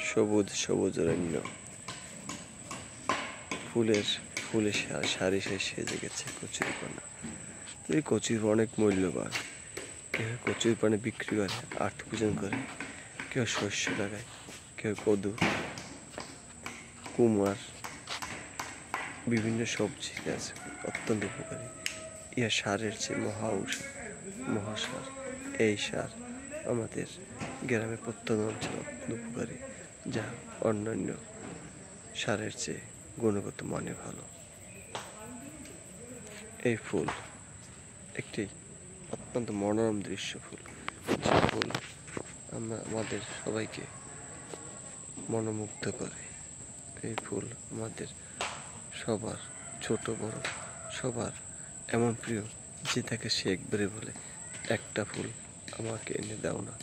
সবুজ সবুজ অরণ্য, ফুলে সারি সারি সেজে গেছে কচুরিপানা। এই কচুরিপানা অনেক মূল্যবান। কেউ কচুরিপানা বিক্রি করে, আর্থ পূজন করে, কেউ শস্য লাগায়, কেউ কদু, কুমার, বিভিন্ন সবজি গাছ অত্যন্ত উপকারী। ইহা সারের চেয়ে মহাসার। এই সার আমাদের গ্রামের প্রত্যন্ত অঞ্চলে অত্যন্ত উপকারী, যা অন্যান্য সারের চেয়ে গুণগত মানে ভালো। এই ফুল একটি অত্যন্ত মনোরম দৃশ্য ফুল, যে ফুল আমাদের সবাইকে মনোমুগ্ধ করে। এই ফুল আমাদের সবার, ছোট বড় সবার এমন প্রিয় যে তাকে সে একবারে বলে, একটা ফুল আমাকে এনে দাও না।